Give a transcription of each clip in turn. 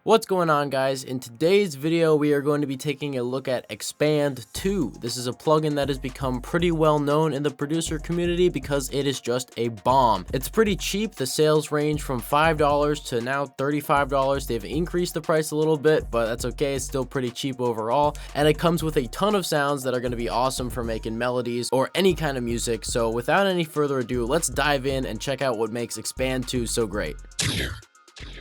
What's going on, guys? In today's video we are going to be taking a look at Xpand 2. This is a plugin that has become pretty well known in the producer community because it is just a bomb. It's pretty cheap. The sales range from $5 to now $35. They've increased the price a little bit, but that's okay. It's still pretty cheap overall, and it comes with a ton of sounds that are going to be awesome for making melodies or any kind of music. So without any further ado, let's dive in and check out what makes Xpand 2 so great.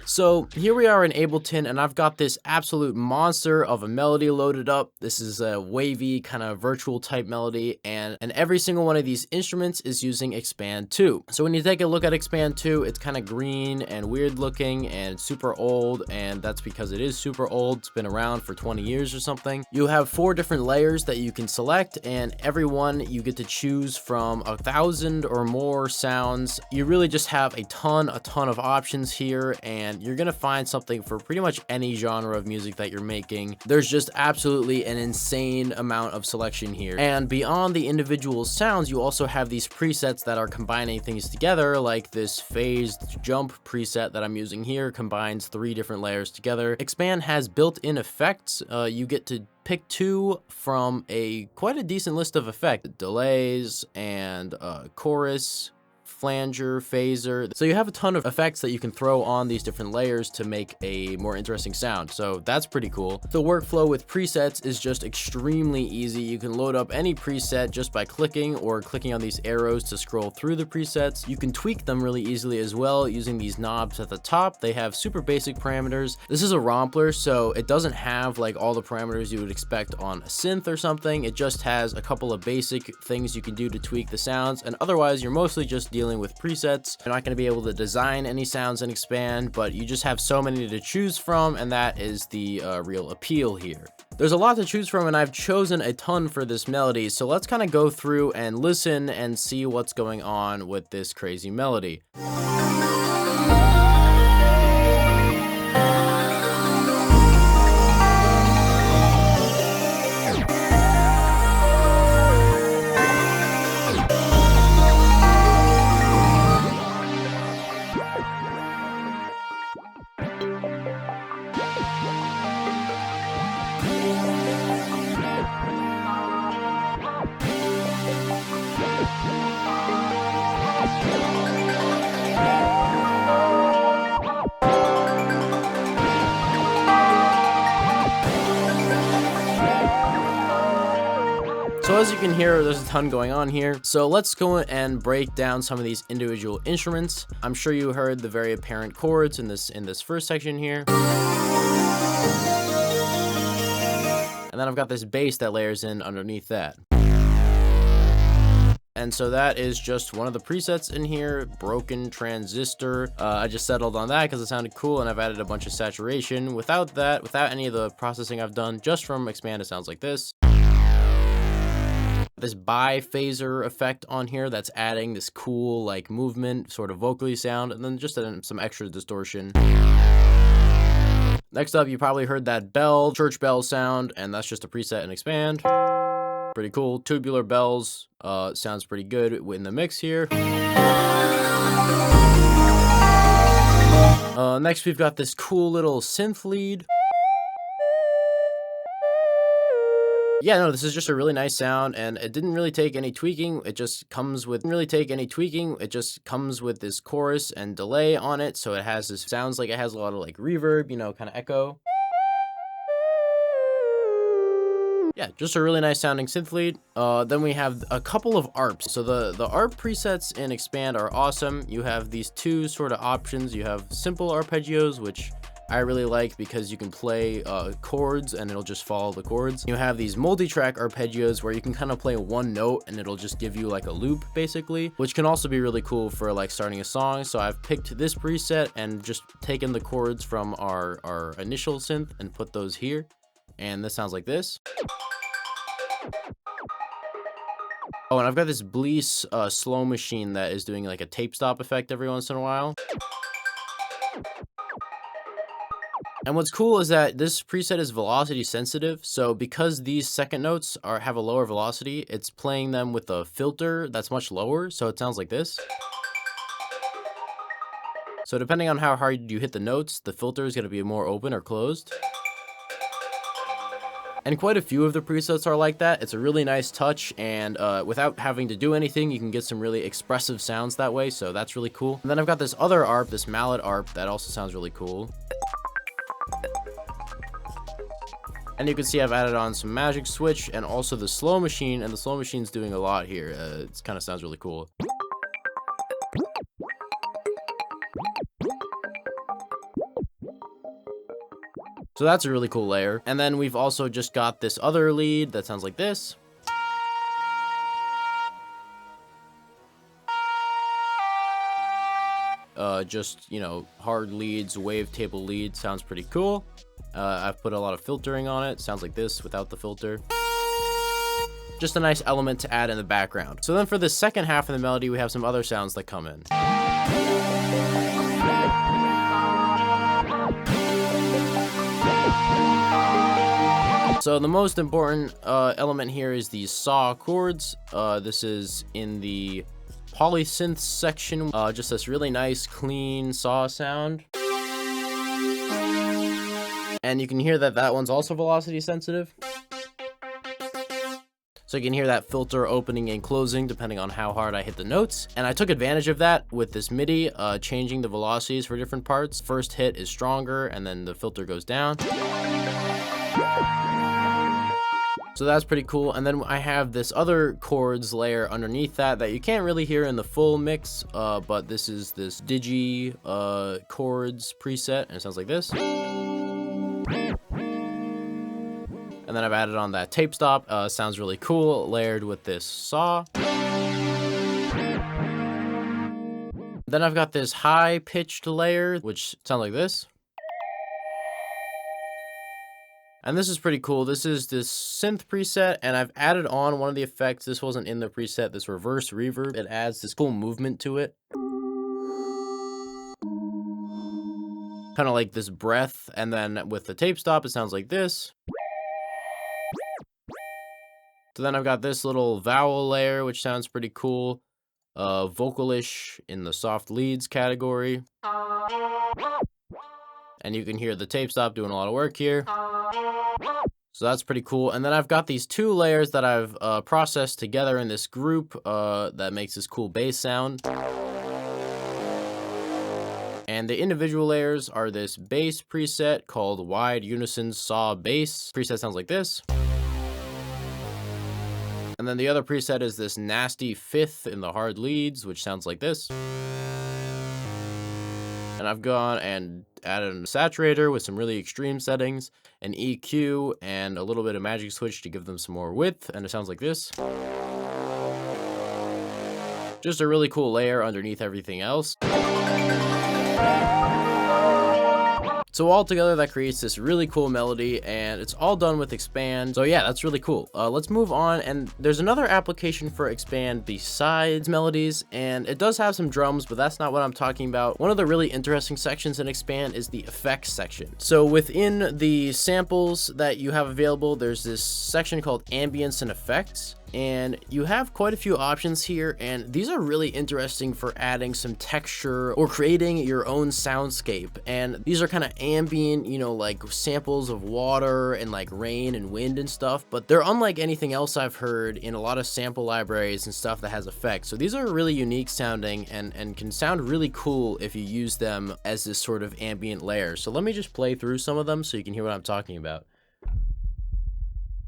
So here we are in Ableton, and I've got this absolute monster of a melody loaded up. This is a wavy kind of virtual type melody, and every single one of these instruments is using Xpand 2. So when you take a look at Xpand 2, it's kind of green and weird looking and super old, and that's because it is super old. It's been around for 20 years or something. You have 4 different layers that you can select, and every one you get to choose from 1,000 or more sounds. You really just have a ton of options here, and you're gonna find something for pretty much any genre of music that you're making. There's just absolutely an insane amount of selection here. And beyond the individual sounds, you also have these presets that are combining things together, like this phased jump preset that I'm using here combines 3 different layers together. Xpand has built-in effects. You get to pick 2 from quite a decent list of effects: delays and chorus, flanger, phaser. So you have a ton of effects that you can throw on these different layers to make a more interesting sound. So that's pretty cool. The workflow with presets is just extremely easy. You can load up any preset just by clicking on these arrows to scroll through the presets. You can tweak them really easily as well using these knobs at the top. They have super basic parameters. This is a rompler, so it doesn't have like all the parameters you would expect on a synth or something. It just has a couple of basic things you can do to tweak the sounds, and otherwise you're mostly just dealing with presets. You're not going to be able to design any sounds in Xpand, but you just have so many to choose from, and that is the real appeal here. There's a lot to choose from, and I've chosen a ton for this melody, so let's kind of go through and listen and see what's going on with this crazy melody. So as you can hear, there's a ton going on here. So let's go and break down some of these individual instruments. I'm sure you heard the very apparent chords in this first section here. And then I've got this bass that layers in underneath that. And so that is just one of the presets in here, broken transistor. I just settled on that because it sounded cool, and I've added a bunch of saturation. Without that, without any of the processing I've done, just from Xpand, it sounds like this. This bi-phaser effect on here that's adding this cool like movement sort of vocally sound, and then just some extra distortion. Next up, you probably heard that bell, church bell sound, and that's just a preset in Xpand. Pretty cool. Tubular bells sounds pretty good in the mix here. Next, we've got this cool little synth lead. Yeah, no, this is just a really nice sound, and it didn't really take any tweaking. It just comes with this chorus and delay on it, so it has this, sounds like it has a lot of like reverb, you know, kind of echo. Yeah, just a really nice sounding synth lead. Then we have a couple of ARPs. So the ARP presets in Xpand are awesome. You have these 2 sort of options. You have simple arpeggios, which I really like because you can play chords and it'll just follow the chords. You have these multi-track arpeggios where you can kind of play one note and it'll just give you like a loop basically, which can also be really cool for like starting a song. So I've picked this preset and just taken the chords from our initial synth and put those here. And this sounds like this. Oh, and I've got this Bleece slow machine that is doing like a tape stop effect every once in a while. And what's cool is that this preset is velocity sensitive, so because these second notes have a lower velocity, it's playing them with a filter that's much lower, so it sounds like this. So depending on how hard you hit the notes, the filter is going to be more open or closed. And quite a few of the presets are like that. It's a really nice touch, and without having to do anything, you can get some really expressive sounds that way, so that's really cool. And then I've got this other ARP, this mallet ARP, that also sounds really cool. And you can see I've added on some magic switch and also the slow machine, and the slow machine's doing a lot here. It kind of sounds really cool. So that's a really cool layer. And then we've also just got this other lead that sounds like this. Just, you know, hard leads, wavetable lead, sounds pretty cool. I've put a lot of filtering on it. Sounds like this without the filter. Just a nice element to add in the background. So then for the second half of the melody, we have some other sounds that come in. So the most important element here is these saw chords. This is in the polysynth section. Just this really nice, clean saw sound. And you can hear that that one's also velocity sensitive. So you can hear that filter opening and closing depending on how hard I hit the notes. And I took advantage of that with this MIDI, changing the velocities for different parts. First hit is stronger, and then the filter goes down. So that's pretty cool. And then I have this other chords layer underneath that you can't really hear in the full mix, but this is this digi chords preset, and it sounds like this. And then I've added on that tape stop. Sounds really cool, layered with this saw. Then I've got this high pitched layer, which sounds like this. And this is pretty cool. This is this synth preset, and I've added on one of the effects. This wasn't in the preset, this reverse reverb. It adds this cool movement to it. Kind of like this breath, and then with the tape stop, it sounds like this. So then I've got this little vowel layer, which sounds pretty cool. Vocalish in the soft leads category. And you can hear the tape stop doing a lot of work here. So that's pretty cool. And then I've got these two layers that I've processed together in this group that makes this cool bass sound. And the individual layers are this bass preset called Wide Unison Saw Bass. Preset sounds like this. And then the other preset is this nasty fifth in the hard leads, which sounds like this. And I've gone and added a saturator with some really extreme settings, an EQ, and a little bit of magic switch to give them some more width, and it sounds like this. Just a really cool layer underneath everything else. So all together that creates this really cool melody, and it's all done with Xpand. So yeah, that's really cool. Let's move on, and there's another application for Xpand besides Melodies, and it does have some drums, but that's not what I'm talking about. One of the really interesting sections in Xpand is the effects section. So within the samples that you have available, there's this section called ambience and effects. And you have quite a few options here, and these are really interesting for adding some texture or creating your own soundscape. And these are kind of ambient, you know, like samples of water and like rain and wind and stuff, but they're unlike anything else I've heard in a lot of sample libraries and stuff that has effects. So these are really unique sounding and can sound really cool if you use them as this sort of ambient layer. So let me just play through some of them so you can hear what I'm talking about.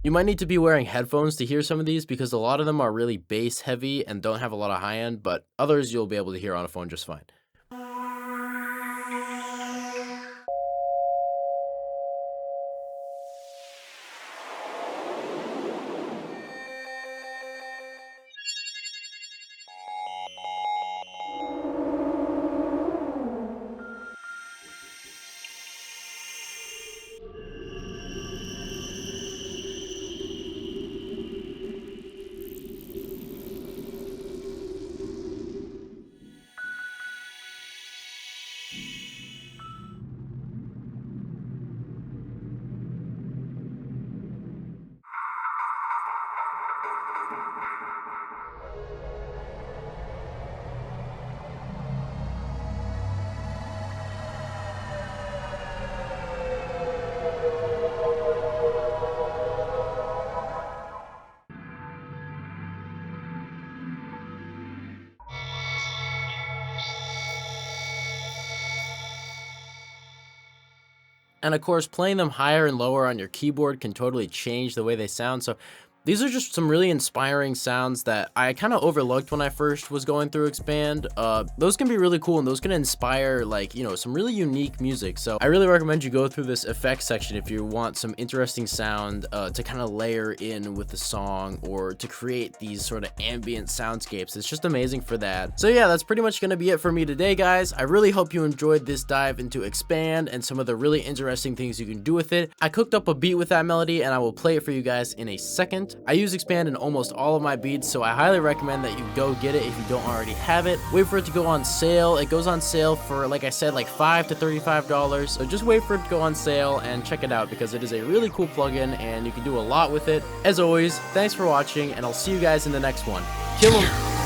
You might need to be wearing headphones to hear some of these because a lot of them are really bass heavy and don't have a lot of high end, but others you'll be able to hear on a phone just fine. And of course, playing them higher and lower on your keyboard can totally change the way they sound. So these are just some really inspiring sounds that I kind of overlooked when I first was going through Xpand. Those can be really cool, and those can inspire, like, you know, some really unique music. So I really recommend you go through this effects section if you want some interesting sound to kind of layer in with the song, or to create these sort of ambient soundscapes. It's just amazing for that. So yeah, that's pretty much going to be it for me today, guys. I really hope you enjoyed this dive into Xpand and some of the really interesting things you can do with it. I cooked up a beat with that melody, and I will play it for you guys in a second. I use Xpand in almost all of my beats, so I highly recommend that you go get it if you don't already have it. Wait for it to go on sale. It goes on sale for, like I said, like $5 to $35. So just wait for it to go on sale and check it out, because it is a really cool plugin and you can do a lot with it. As always, thanks for watching, and I'll see you guys in the next one. Kill 'em!